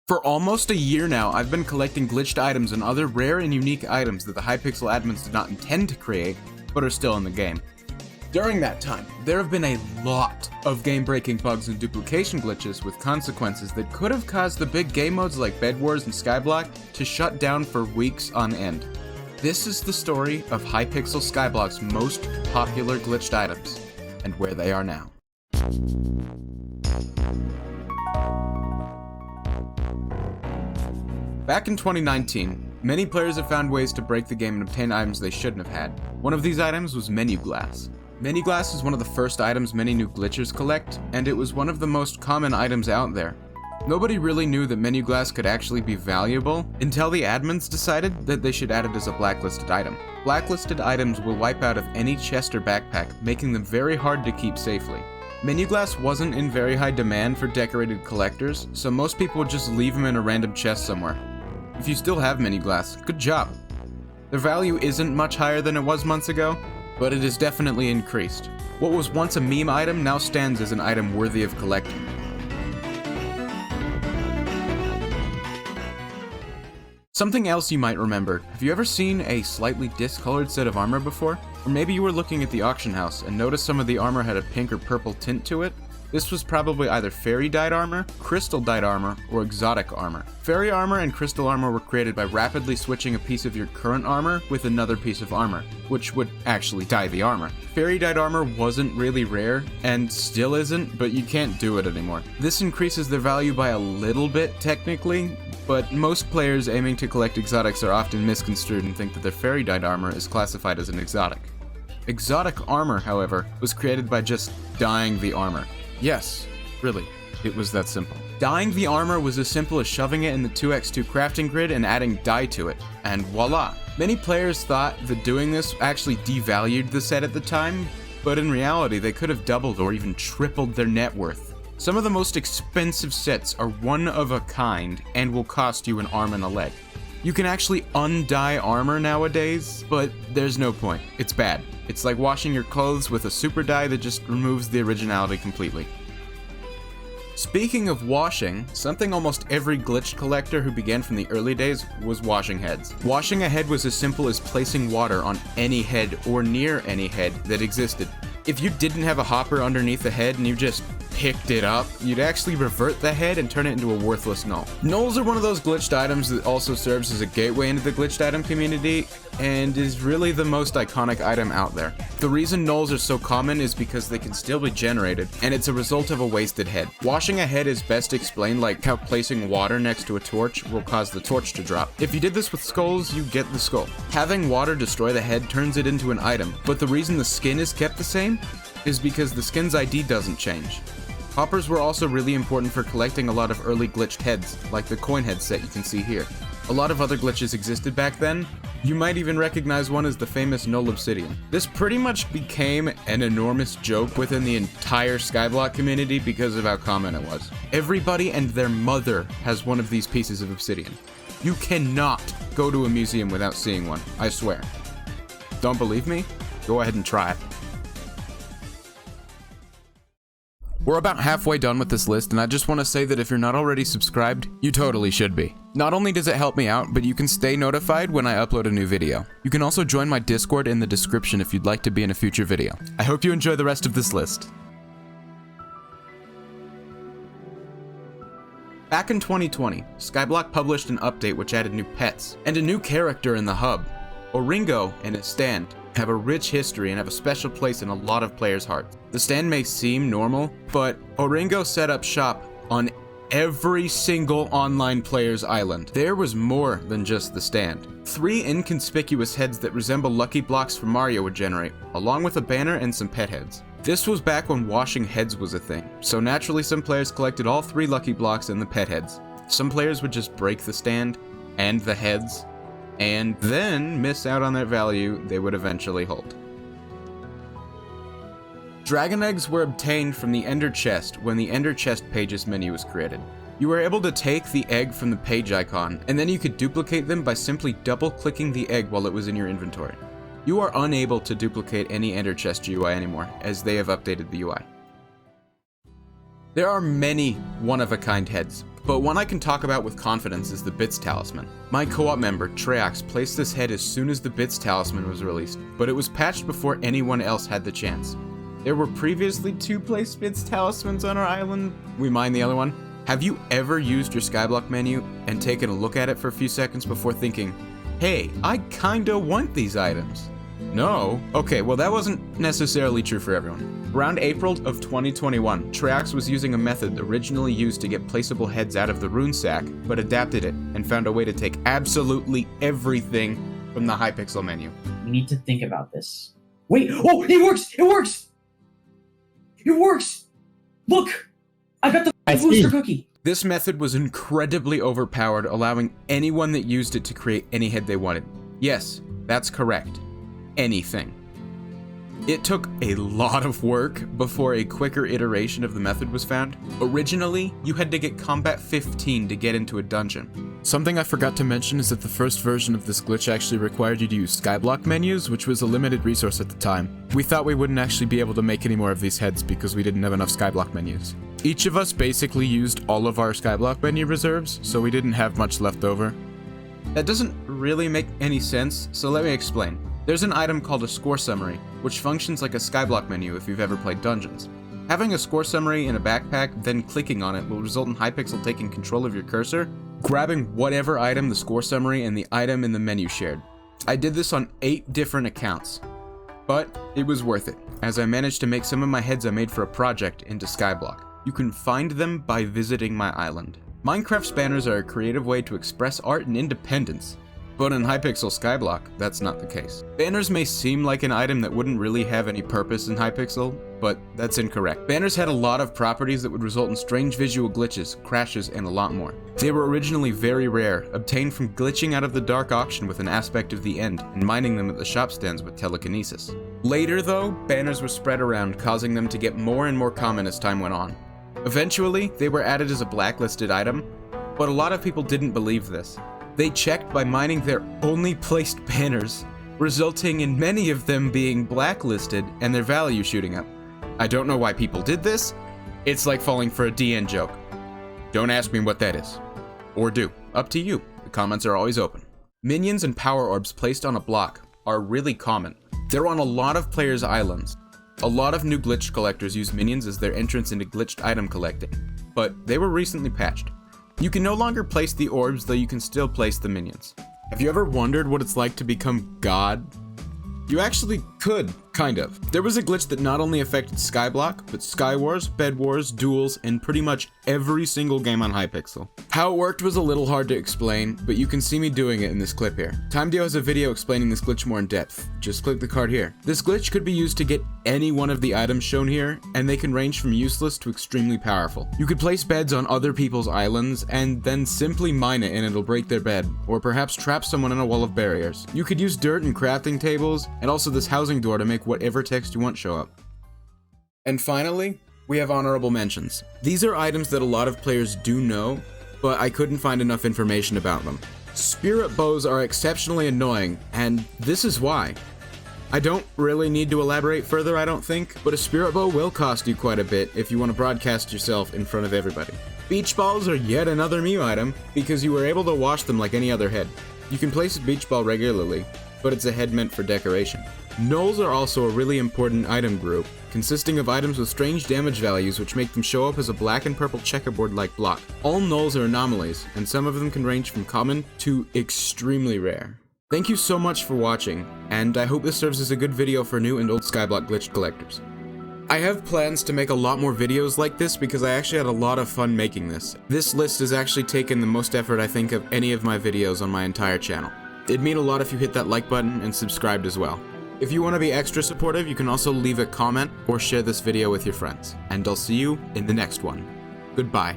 For almost a year now, I've been collecting glitched items and other rare and unique items that the Hypixel admins did not intend to create, but are still in the game. During that time, there have been a lot of game-breaking bugs and duplication glitches with consequences that could have caused the big game modes like Bed Wars and Skyblock to shut down for weeks on end. This is the story of Hypixel Skyblock's most popular glitched items, and where they are now. Back in 2019, many players have found ways to break the game and obtain items they shouldn't have had. One of these items was menu glass. Menu glass is one of the first items many new glitchers collect, and it was one of the most common items out there. Nobody really knew that menu glass could actually be valuable until the admins decided that they should add it as a blacklisted item. Blacklisted items will wipe out of any chest or backpack, making them very hard to keep safely. Menu glass wasn't in very high demand for decorated collectors, so most people would just leave them in a random chest somewhere. If you still have menu glass, good job. Their value isn't much higher than it was months ago, but it has definitely increased. What was once a meme item now stands as an item worthy of collecting. Something else you might remember, have you ever seen a slightly discolored set of armor before? Or maybe you were looking at the auction house and noticed some of the armor had a pink or purple tint to it? This was probably either fairy dyed armor, crystal dyed armor, or exotic armor. Fairy armor and crystal armor were created by rapidly switching a piece of your current armor with another piece of armor, which would actually dye the armor. Fairy dyed armor wasn't really rare, and still isn't, but you can't do it anymore. This increases their value by a little bit technically, but most players aiming to collect exotics are often misconstrued and think that their fairy dyed armor is classified as an exotic. Exotic armor, however, was created by just dyeing the armor. Yes, really, it was that simple. Dyeing the armor was as simple as shoving it in the 2x2 crafting grid and adding dye to it, and voila! Many players thought that doing this actually devalued the set at the time, but in reality they could have doubled or even tripled their net worth. Some of the most expensive sets are one of a kind and will cost you an arm and a leg. You can actually undye armor nowadays, but there's no point. It's bad. It's like washing your clothes with a super dye that just removes the originality completely. Speaking of washing, something almost every glitch collector who began from the early days was washing heads. Washing a head was as simple as placing water on any head or near any head that existed. If you didn't have a hopper underneath the head and you just picked it up, you'd actually revert the head and turn it into a worthless null. Knulls are one of those glitched items that also serves as a gateway into the glitched item community, and is really the most iconic item out there. The reason knulls are so common is because they can still be generated, and it's a result of a wasted head. Washing a head is best explained like how placing water next to a torch will cause the torch to drop. If you did this with skulls, you get the skull. Having water destroy the head turns it into an item, but the reason the skin is kept the same is because the skin's ID doesn't change. Hoppers were also really important for collecting a lot of early glitched heads, like the coin head set you can see here. A lot of other glitches existed back then. You might even recognize one as the famous Null Obsidian. This pretty much became an enormous joke within the entire Skyblock community because of how common it was. Everybody and their mother has one of these pieces of obsidian. You cannot go to a museum without seeing one, I swear. Don't believe me? Go ahead and try it. We're about halfway done with this list, and I just want to say that if you're not already subscribed, you totally should be. Not only does it help me out, but you can stay notified when I upload a new video. You can also join my Discord in the description if you'd like to be in a future video. I hope you enjoy the rest of this list. Back in 2020, Skyblock published an update which added new pets, and a new character in the hub. Oringo and his stand have a rich history and have a special place in a lot of players' hearts. The stand may seem normal, but Oringo set up shop on every single online player's island. There was more than just the stand. 3 inconspicuous heads that resemble lucky blocks from Mario would generate, along with a banner and some pet heads. This was back when washing heads was a thing, so naturally some players collected all 3 lucky blocks and the pet heads. Some players would just break the stand and the heads, and then miss out on that value they would eventually hold. Dragon eggs were obtained from the Ender chest when the Ender chest pages menu was created. You were able to take the egg from the page icon, and then you could duplicate them by simply double-clicking the egg while it was in your inventory. You are unable to duplicate any Ender chest GUI anymore, as they have updated the UI. There are many one-of-a-kind heads, but one I can talk about with confidence is the Bits Talisman. My co-op member, Treax, placed this head as soon as the Bits Talisman was released, but it was patched before anyone else had the chance. There were previously 2 placed Bits Talismans on our island. We mined the other one. Have you ever used your Skyblock menu and taken a look at it for a few seconds before thinking, hey, I kinda want these items? No? Okay, well that wasn't necessarily true for everyone. Around April of 2021, Treax was using a method originally used to get placeable heads out of the rune sack, but adapted it and found a way to take absolutely everything from the Hypixel menu. We need to think about this. Wait! Oh, it works! It works! It works! Look! I got the booster cookie! This method was incredibly overpowered, allowing anyone that used it to create any head they wanted. Yes, that's correct. Anything. It took a lot of work before a quicker iteration of the method was found. Originally, you had to get combat 15 to get into a dungeon. Something I forgot to mention is that the first version of this glitch actually required you to use Skyblock menus, which was a limited resource at the time. We thought we wouldn't actually be able to make any more of these heads because we didn't have enough Skyblock menus. Each of us basically used all of our Skyblock menu reserves, so we didn't have much left over. That doesn't really make any sense, so let me explain. There's an item called a score summary, which functions like a Skyblock menu if you've ever played Dungeons. Having a score summary in a backpack, then clicking on it will result in Hypixel taking control of your cursor, grabbing whatever item the score summary and the item in the menu shared. I did this on 8 different accounts, but it was worth it, as I managed to make some of my heads I made for a project into Skyblock. You can find them by visiting my island. Minecraft's banners are a creative way to express art and independence. But in Hypixel Skyblock, that's not the case. Banners may seem like an item that wouldn't really have any purpose in Hypixel, but that's incorrect. Banners had a lot of properties that would result in strange visual glitches, crashes, and a lot more. They were originally very rare, obtained from glitching out of the dark auction with an aspect of the end, and mining them at the shop stands with telekinesis. Later though, banners were spread around, causing them to get more and more common as time went on. Eventually, they were added as a blacklisted item, but a lot of people didn't believe this. They checked by mining their only placed banners, resulting in many of them being blacklisted and their value shooting up. I don't know why people did this. It's like falling for a DN joke. Don't ask me what that is. Or do. Up to you. The comments are always open. Minions and power orbs placed on a block are really common. They're on a lot of players' islands. A lot of new glitch collectors use minions as their entrance into glitched item collecting, but they were recently patched. You can no longer place the orbs, though you can still place the minions. Have you ever wondered what it's like to become God? You actually could, kind of. There was a glitch that not only affected Skyblock, but Skywars, Bed Wars, Duels, and pretty much every single game on Hypixel. How it worked was a little hard to explain, but you can see me doing it in this clip here. TimeDeo has a video explaining this glitch more in depth. Just click the card here. This glitch could be used to get any one of the items shown here, and they can range from useless to extremely powerful. You could place beds on other people's islands, and then simply mine it and it'll break their bed, or perhaps trap someone in a wall of barriers. You could use dirt and crafting tables, and also this housing door to make whatever text you want show up. And finally, we have honorable mentions. These are items that a lot of players do know, but I couldn't find enough information about them. Spirit bows are exceptionally annoying, and this is why. I don't really need to elaborate further, I don't think, but a spirit bow will cost you quite a bit if you want to broadcast yourself in front of everybody. Beach balls are yet another Mew item, because you were able to wash them like any other head. You can place a beach ball regularly, but it's a head meant for decoration. Knulls are also a really important item group, consisting of items with strange damage values which make them show up as a black and purple checkerboard-like block. All Knulls are anomalies, and some of them can range from common to extremely rare. Thank you so much for watching, and I hope this serves as a good video for new and old Skyblock glitch collectors. I have plans to make a lot more videos like this because I actually had a lot of fun making this. This list has actually taken the most effort I think of any of my videos on my entire channel. It'd mean a lot if you hit that like button and subscribed as well. If you want to be extra supportive, you can also leave a comment or share this video with your friends. And I'll see you in the next one. Goodbye.